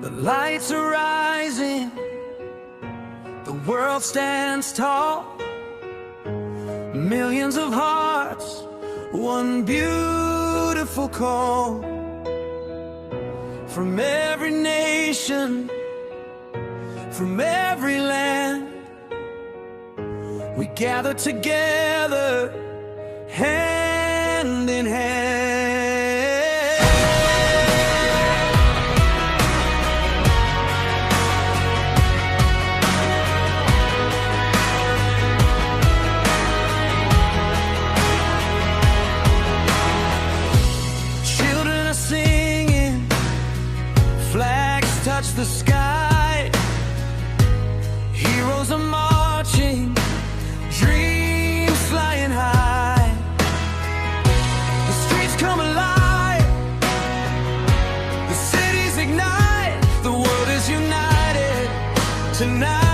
The lights are rising, the world stands tall. Millions of hearts, one beautiful call. From every nation, from every land, we gather together, hand in hand. Children are singing, flags touch the sky, heroes are marching, dreams flying high. The streets come alive, the cities ignite, the world is united tonight.